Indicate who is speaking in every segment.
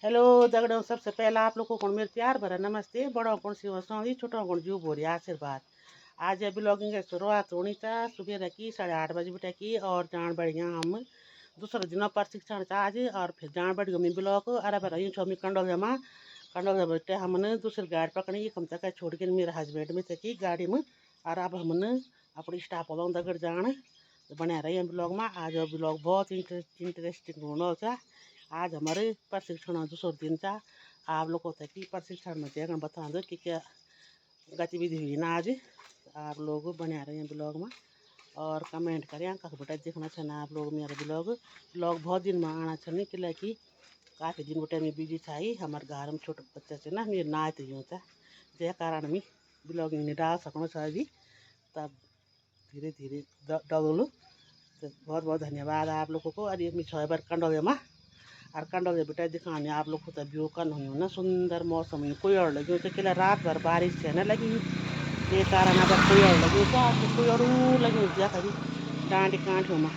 Speaker 1: Hello दगड़ों, सबसे पहला आप लोगों को मेरे प्यार भरा नमस्ते। बड़ों को शिव सौंधी, छोटों को जू बोरी आशीर्वाद। आज ये ब्लॉगिंग की शुरुआत होनी था सुबह की 8:30 बजे की और जान बढ़िया हम दूसरे दिनों प्रशिक्षण था आज। और फिर जान बढ़ गई ब्लॉग अरे भर यूँ छो कंडोल बैठे हमने दूसरी गाड़ी पकड़ी कम तक छोड़ के मेरे हस्बैंड में थे गाड़ी में। और अब हमने अपनी स्टाफ वालों दगड़ जान बना रही ब्लॉग में। आज ब्लॉग बहुत इंटरेस्टिंग होना था। आज हमारे प्रशिक्षण दूसरे दिन था। आप लोगों तक कि प्रशिक्षण में देखना बता दो कि क्या गतिविधि हुई ना आज। आप लोग बना रहे हैं ब्लॉग में और कमेंट करें कख बेटा देखना चाहिए आप लोग मेरा ब्लॉग बहुत दिन में आना चाहिए कि काफ़ी दिन बेटा में बिजी था ही हमारे घर में छोटे बच्चे से ना मेरे ना तो यूँ था जे कारण में ब्लॉगिंग नहीं डाल सकना चाहिए तब धीरे धीरे डलो। तो बहुत बहुत धन्यवाद आप लोगों को। और ये छः बार कंडोले में और कंडोले बेटा दिखाने आप लोग को तब व्यू कन हुई ना सुंदर मौसम हुई कोई और लगी तो कि रात भर बारिश है ना लगी ये कारण अब कोई और लगी कोई और लगी जा खरी डांडी कांठ में।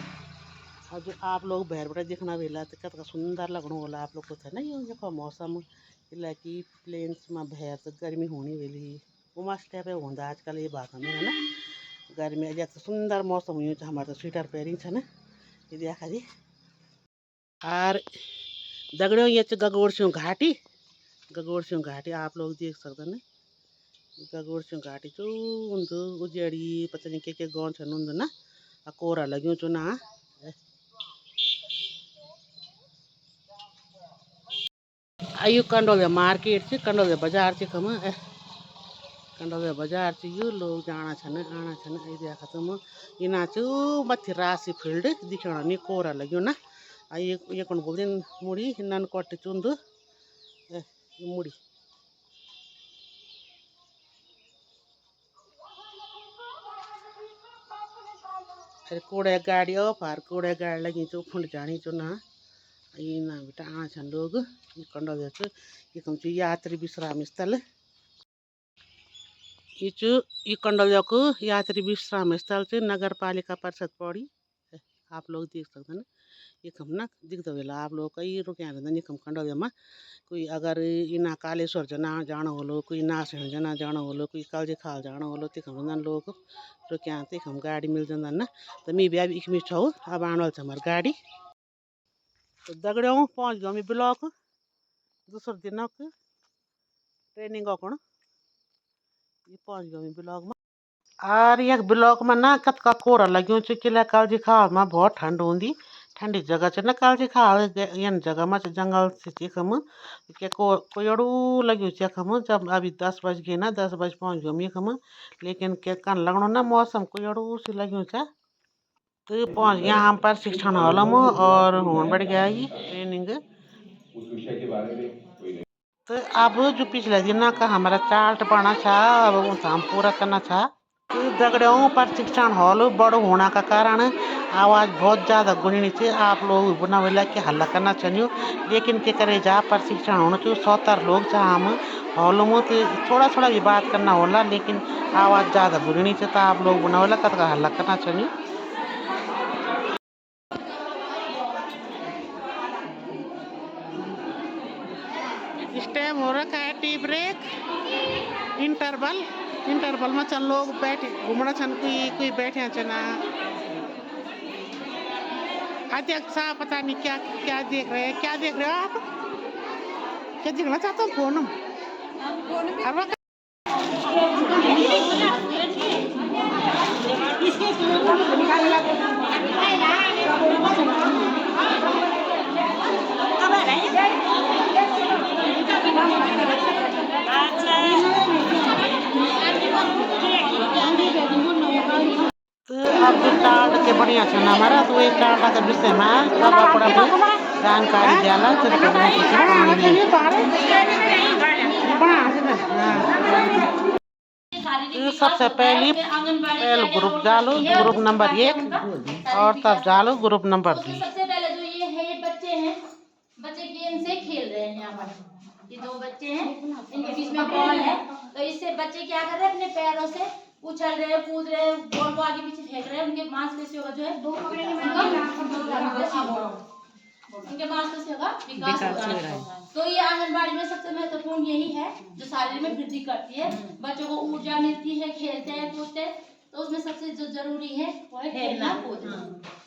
Speaker 1: और जो आप लोग बहर बेटा दिखना वेला तो कत सुंदर लगना वाला आप लोग को था ना ये देखो मौसम कि प्लेन्स में बहर तो गर्मी होनी वेली उमस टाइप होता आजकल ये बात हमें है ना गर्मी जैसे सुंदर मौसम हुई हमारे तो स्वेटर पहनी है ना ये देखा जी। और दगड़ियों ये गगोड़ सिंह घाटी आप लोग देख सकते हैं। गगोड़ सिंह घाटी चो उजड़ी पता नहीं के गाँव छन ना कोरा लग्यों चो ना। यू कंडोले मार्केट से कंडोले बाजार से खम कंडोले बाजार से यू लोग जाना छन आना छन ये देखा तुम इना चो मथि राशि फील्ड दिखना नहीं कोरा लग्यों ना ये कौन बोलते मुड़ी नन कोट चुंद मुड़ी अरे कोड़े गाड़ी फार कोड़े गाड़ी लगी चो फुंड जानी चो ना ये ना बेटा आना छन लोग ये कंडोले ये कम यात्री विश्राम स्थल ये कंडोलिया को यात्री विश्राम स्थल से नगर पालिका परिषद पौड़ी आप लोग देख सकते हैं। ये कम ना दिखता वेला आप लोग कई रुके ये कम कंडोलिया में कोई अगर इना कालेश्वर जना जाना होलो कोई नासण जना जाना होलो कोई कलजे खाल जाना होलो तिखम लोग रुके तिखम गाड़ी मिल जाता ना तो मैं भी अब इकमी छो अब आने वाला हमारी गाड़ी। तो दगड़ों पहुँच गया मैं ब्लॉक दूसरे दिन ट्रेनिंग कौन ये पहुँच गया मैं ब्लॉक में। और यह ब्लॉक में ना कत का कोरा लग्यों च किला कालजी खाल में बहुत ठंड होंगी ठंडी जगह च ना कालजी खाल यन जगह में जंगल से यखम के कोयड़ू लग्यों च यखम जब अभी 10 बज गए ना 10 बज पहुँच गए यखम लेकिन के कन लगनो ना मौसम कोयड़ू से लग्यों च तो पहुँच गया हम प्रशिक्षण हॉल में और होने बढ़ गया ये ट्रेनिंग उस विषय के बारे में कोई नहीं। तो अब जो पिछले दिन का हमारा चार्ट बना था अब हम पूरा करना था। दगड़ों प्रशिक्षण हॉल बड़ो होने का कारण आवाज़ बहुत ज़्यादा गुंजनी थी आप लोग बुना वेला कि हल्ला करना चाहिए लेकिन के करे जा प्रशिक्षण होना चाहिए 70 लोग चाह हम हॉलों में तो थोड़ा थोड़ा भी बात करना होला लेकिन आवाज़ ज़्यादा गुंजनी थी तो आप लोग बुना वेला कत हल्ला करना चाहिए। इस टाइम हो रखा है टी ब्रेक इंटरवल इंटरवल में चल लोग बैठे घूमना छन कोई कोई बैठे चना अध्यक्ष साहब पता नहीं क्या क्या देख रहे हैं क्या देख रहे हो आप क्या देखना चाहते हो फोन तो अब जो चार्ट के बढ़िया छन हमारा तो ये चार्ट के विषय में सब अपना जानकारी दियाला तो सबसे पहले ग्रुप जालो ग्रुप नंबर 1 और तब जालो ग्रुप नंबर 2।
Speaker 2: सबसे पहले जो ये है ये बच्चे हैं बच्चे गेम से खेल रहे हैं यहाँ पर ये 2 बच्चे हैं इनके बीच में बॉल है तो इससे बच्चे क्या कर रहे हैं अपने पैरों से उछल रहे हैं कूद रहे हैं बॉल को आगे पीछे फेंक रहे हैं उनके मांसपेशियों का जो है दो पकड़ेंगे उनके मानसिक से होगा विकास होगा। तो ये आंगनबाड़ी में सबसे महत्वपूर्ण यही है जो शारीरिक में वृद्धि करती है, बच्चों को ऊर्जा मिलती है, खेलते हैं कूदते हैं, तो उसमें सबसे जो जरूरी है वो है खेलना कूदना।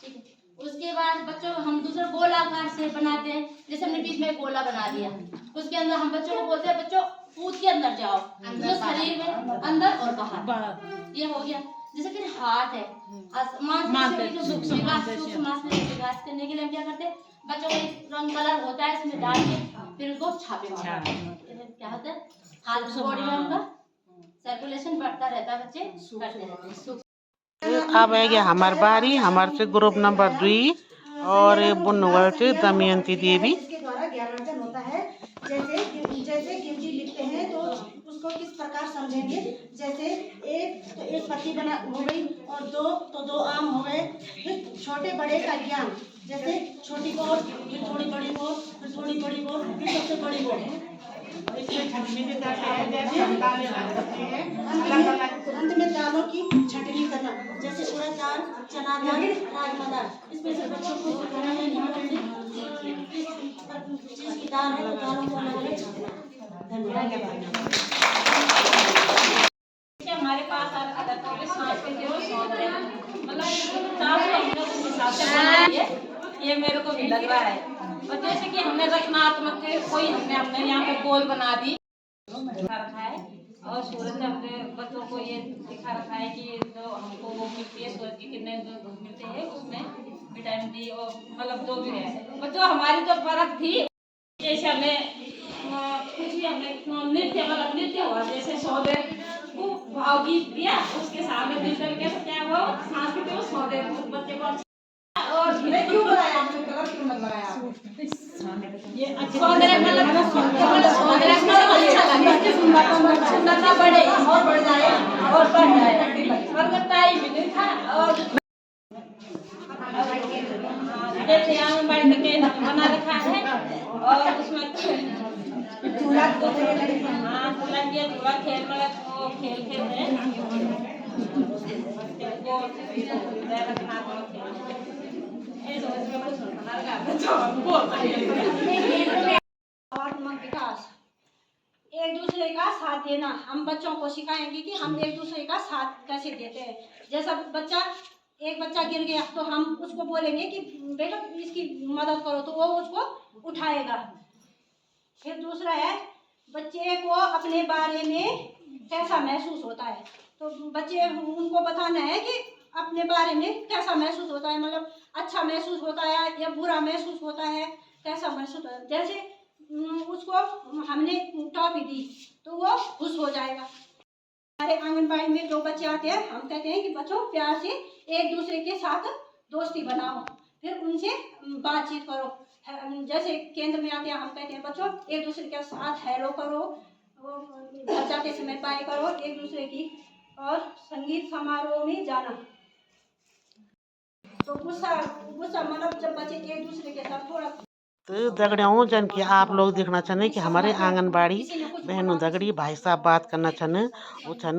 Speaker 2: ठीक है, उसके बाद बच्चों हम दूसरा गोल आकार से बनाते हैं, जैसे हमने बीच में एक गोला बना दिया, उसके अंदर हम बच्चों को बोलते हैं बच्चों कूद के अंदर जाओ, मतलब शरीर में अंदर और बाहर, ये हो गया। जैसे फिर हाथ है, मांसपेशियों विकास करने के लिए हम क्या करते हैं, बच्चों को एक रंग कलर होता है इसमें डाल के फिर उसको छापे मारते हैं, क्या होता है हाथ बॉडी में उनका सर्कुलेशन बढ़ता रहता है, बच्चे करते रहते हैं।
Speaker 1: अब है गया हमार बारी, हमारे से ग्रुप नंबर 2 और बुनवल से दमयंती देवी।
Speaker 3: इसके द्वारा ज्ञानार्जन होता है। जैसे गिनती लिखते हैं तो उसको किस प्रकार समझेंगे, जैसे एक पत्ती बना हो गई और दो तो 2 आम हो गए। फिर छोटे बड़े का ज्ञान, जैसे छोटी बोल, फिर थोड़ी बड़ी बोल, फिर थोड़ी बड़ी बोल, फिर सबसे बड़ी बोल। अंत में दालों की छटनी करना, जैसे उड़द दाल, चना दाल, राजमा दाल। इसमें से बच्चों को सिखाना है चीज की दाल है तो दालों को अलग अलग छटना। धन्यवाद।
Speaker 2: हमारे पास आदतों के सांस के जो सौंद है, मतलब सांस को हमने उस हिसाब से बनाई है, ये मेरे को भी लग रहा है। और जैसे कि हमने रचनात्मक कोई हमने यहाँ पे गोल बना दी रखा है, और सूरज ने अपने बच्चों को ये दिखा रखा है कि जो हमको वो मिलती है सूरज की किरणें जो मिलते हैं उसमें विटामिन डी और मतलब जो भी है, और जो हमारी जो परख थी, जैसे हमें कुछ भी हमने नृत्य हुआ, जैसे सौदे को भावगीत दिया, उसके सामने मिलकर के क्या हुआ सांस्कृतिक सौदे बच्चे को और क्यों बनाया आपने, कलर क्यों लगाया ये अच्छा सुंदरता बढ़े और बढ़ जाए और बढ़ जाए, मगर टाइम भी नहीं था। और जैसे आंगनबाड़ी में केंद्र बना रखा है और उसमें चूल्हा खेल मतलब खेल खेलते हैं
Speaker 3: विकास, एक दूसरे का साथ देना। हम बच्चों को सिखाएंगे कि हम एक दूसरे का साथ कैसे देते हैं। जैसा एक बच्चा गिर गया तो हम उसको बोलेंगे कि बेटा इसकी मदद करो, तो वो उसको उठाएगा। फिर दूसरा है बच्चे को अपने बारे में कैसा महसूस होता है, तो बच्चे उनको बताना है कि अपने बारे में कैसा महसूस होता है, मतलब अच्छा महसूस होता है या बुरा महसूस होता है, कैसा महसूस होता है। जैसे उसको हमने टॉफी दी तो वो खुश हो जाएगा। हमारे आंगनबाड़ी में जो बच्चे आते हैं हम कहते हैं कि बच्चों प्यार से एक दूसरे के साथ दोस्ती बनाओ, फिर उनसे बातचीत करो। जैसे केंद्र में आते हैं हम कहते हैं बच्चों एक दूसरे के साथ हेलो करो, घर जाते समय बाय करो एक दूसरे की, और संगीत समारोह में जाना। तो गुस्सा मतलब जब बच्चे एक दूसरे के साथ थोड़ा
Speaker 1: तो दगड़ियों जन कि आप लोग देखना चाहने कि हमारे आंगनबाड़ी बहनों दगड़ी भाई साहब बात करना चाहने वो छन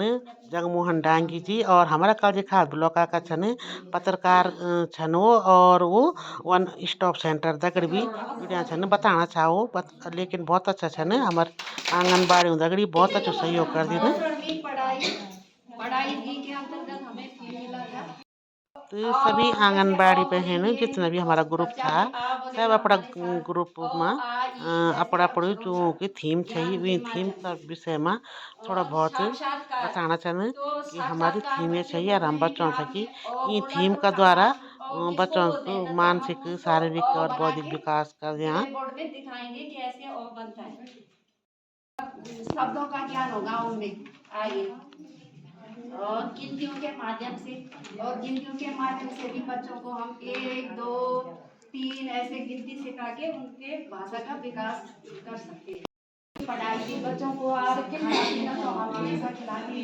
Speaker 1: जगमोहन डांगी जी, और हमारा कल खास ब्लॉक का छन पत्रकार छन वो, और वो 1 स्टॉप सेंटर दगड़ी भी वीडियो छन बताना चाहो लेकिन बहुत अच्छा छन हमारे आंगनबाड़ी दगड़ी बहुत अच्छा सहयोग कर दी।
Speaker 3: पढ़ाई के अंतर्गत हमें फी मिला था।
Speaker 1: तो सभी आंगनबाड़ी बहन जितना भी हमारा ग्रुप था सब अपना ग्रुप में अपना जो की थीम चाहिए वे थीम का विषय में थोड़ा बहुत बताना चाहते कि हमारी थीम ये चाहिए, और हम बच्चों से कि ये थीम का द्वारा बच्चों को मानसिक शारीरिक और बौद्धिक विकास कर यहाँ
Speaker 3: दिखाएंगे कैसे और बनता है, शब्दों का ज्ञान होगा उनमें। आइए, और गिनतियों के माध्यम से भी बच्चों को हम 1 2 3 ऐसे गिनती सिखा के उनके भाषा का विकास कर सकते हैं। पढ़ाई के बच्चों को और खाना पीना तो हम हमेशा खिलाते हैं,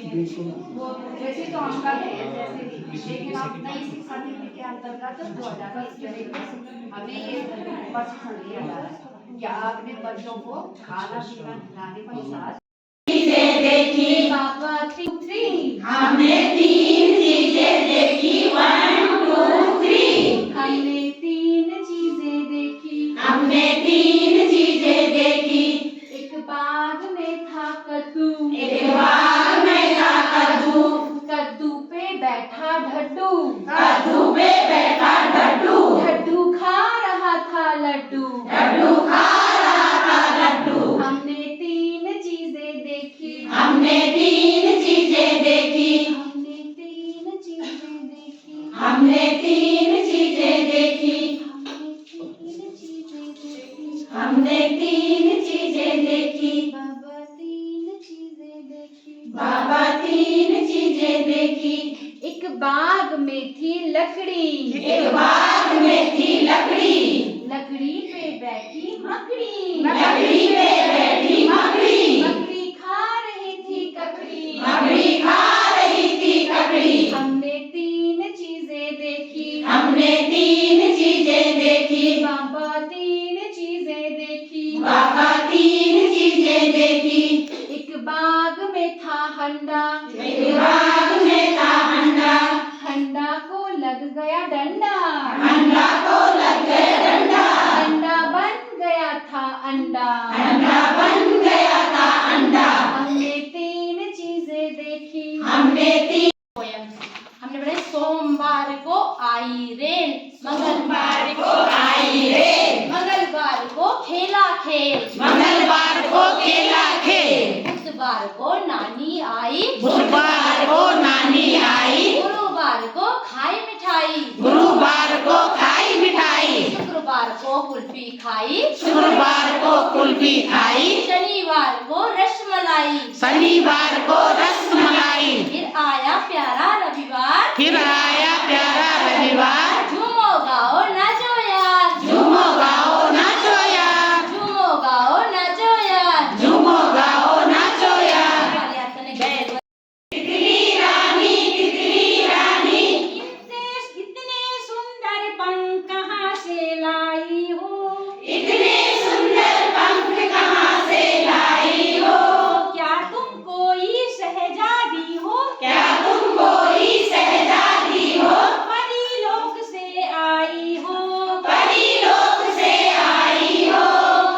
Speaker 3: वो जैसे तो हम करते हैं जैसे भी, लेकिन अब नई शिक्षा नीति के अंतर्गत 2020 में हमें ये प्रशिक्षण दिया जा रहा है कि आपने बच्चों को खाना पीना खिलाने के साथ देखी पापा 3 हमने 3 चीजें देखी 1 2 3 हमने 3 चीजें देखी
Speaker 2: तीन चीजें देखी, बाबा तीन चीजें देखी, बाबा तीन चीजें देखी। एक बाग में थी लकड़ी, एक बाग में थी लकड़ी, लकड़ी पे बैठी मकड़ी, लकड़ी पे बैठी मकड़ी, मकड़ी खा रही थी ककड़ी, मकड़ी खा रही थी ककड़ी। हमने तीन चीजें देखी, हमने तीन चीजें देखी, बाबा तीन चीजें देखी, बाबा तीन चीजें देखी। एक बाग में था हंडा, एक बाग में था हंडा, हंडा को लग गया डंडा, हंडा को लग गया डंडा, डंडा बन गया था अंडा, अंडा बन गया था अंडा। हमने तीन चीजें देखी, हमने तीन। हमने पढ़ा सोमवार को आई रेल, मंगलवार को आई रेल, मंगलवार को खेला खेल, मंगलवार को खेला खेल। बुधवार को नानी आई, बुधवार को नानी आई, गुरुवार को खाई मिठाई, गुरुवार को खाई मिठाई, शुक्रवार को कुल्फी खाई, शुक्रवार को कुल्फी खाई, शनिवार को रसमलाई, शनिवार को रसमलाई। फिर आया प्यारा रविवार, फिर आया प्यारा रविवार। झूमो गाओ नाचो यार, झूमो गाओ नाचो यार, झूमो गाओ नाचो यार, झूमो गाओ नाचो यार। तितली रानी, तितली रानी, इतने सुंदर पंख कहाँ से लाई हो, इतने सुंदर पंख कहाँ से लाई हो। क्या तुम कोई शहजादी हो, क्या तुम कोई शहजादी हो, परी लोक से आई हो, परी लोक से आई हो।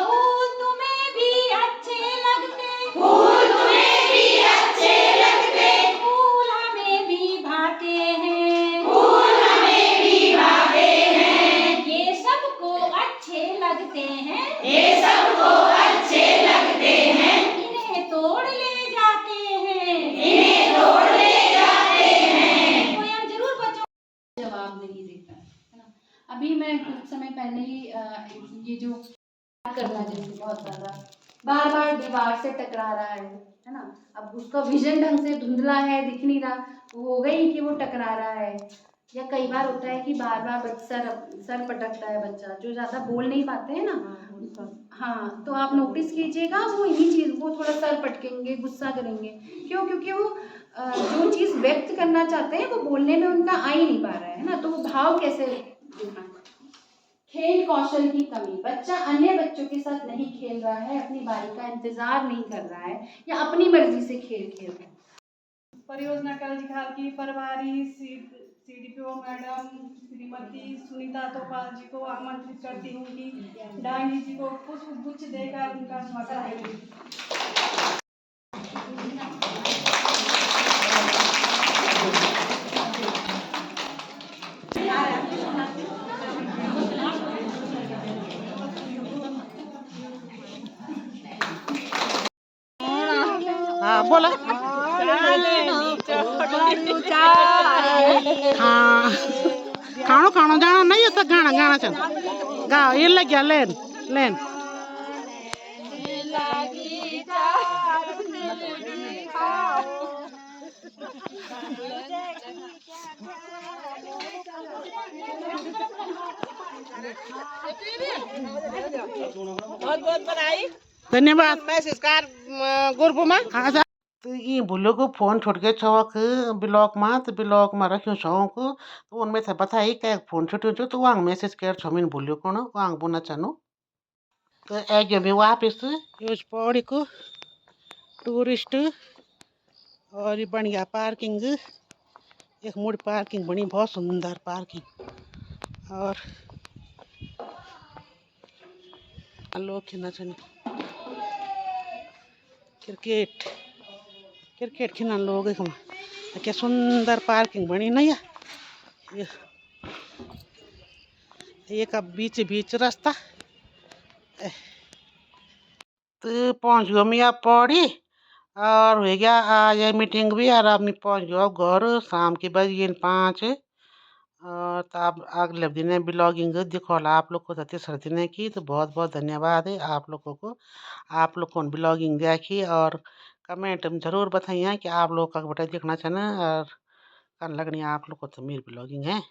Speaker 2: फूल तुम्हें भी अच्छे लगते, फूल तुम्हें भी अच्छे लगते, फूल हमें भी भाते हैं, फूल हमें भी भाते हैं। ये सबको अच्छे लगते हैं, ये सबको अच्छे लगते हैं। इन्हें तोड़ ले जाते हैं, इन्हें तोड़ ले जाते हैं। कोई हम जरूर बच्चों जवाब नहीं देता है ना। अभी मैं कुछ समय पहले ही ये जो करना जैसे बहुत ज्यादा बार बार दीवार से टकरा रहा है ना। अब उसका विजन ढंग से धुंधला है, दिख नहीं रहा, हो गई कि वो टकरा रहा है। या कई बार होता है कि बार बार सर पटकता है बच्चा, जो ज्यादा बोल नहीं पाते हैं ना। हाँ, तो आप नोटिस कीजिएगा वो इन्हीं चीज, वो थोड़ा सर पटकेंगे, गुस्सा करेंगे। क्यों? क्योंकि वो जो चीज व्यक्त करना चाहते हैं वो बोलने में उनका आ ही नहीं पा रहा है ना। तो वो भाव कैसे दिखाएं? खेल कौशल की कमी, बच्चा अन्य बच्चों के साथ नहीं खेल रहा है, अपनी बारी का इंतजार नहीं कर रहा है, या अपनी मर्जी से खेल खेल रहा है।
Speaker 4: परियोजना कार्यकाल की प्रभारी सीडीपीओ मैडम श्रीमती सुनीता तोपाल जी को आमंत्रित करती हूँ कि डांगी जी को पुष्प गुच्छ देकर उनका स्वागत करें।
Speaker 1: हाँ बोला। हाँ खानो खानो जाना नहीं होता, गाना गाना चल गाओ। ये लग गया लेन लेन।
Speaker 5: बहुत बहुत बधाई,
Speaker 1: धन्यवाद।
Speaker 5: मैसेज कार ग्रुप में।
Speaker 1: हाँ तो ये भूलो को फोन छोड़ के छवक ब्लॉक में, तो ब्लॉक में रखियो छवक तो उनमें से बताई क्या फोन छोटो छो, तो वहाँ मैसेज कर छमिन भूलो कौन वहाँ बोना चाहनो। तो एक में वापस यूज पौड़ी को टूरिस्ट और ये बन गया पार्किंग, एक मुड़ पार्किंग बनी, बहुत सुंदर पार्किंग। और लोग खेलना चाहिए क्रिकेट, क्रिकेट खेलना लोग क्या सुंदर पार्किंग बनी नहीं है। ये का बीच बीच रास्ता तो पहुँच गयो मैं आप पौड़ी और हो गया आज मीटिंग भी। और अब मैं पहुँच गया घर, शाम के बज गए 5 और तो आप अगले दिन ब्लॉगिंग दिखोला आप लोग को तो तीसरे दिन की, तो बहुत बहुत धन्यवाद है आप लोगों को। आप लोग को ब्लॉगिंग देखी और कमेंट में ज़रूर बताइए कि आप लोग का बेटा देखना चाहना और कन लगनी आप लोग को तो मेरी ब्लॉगिंग है।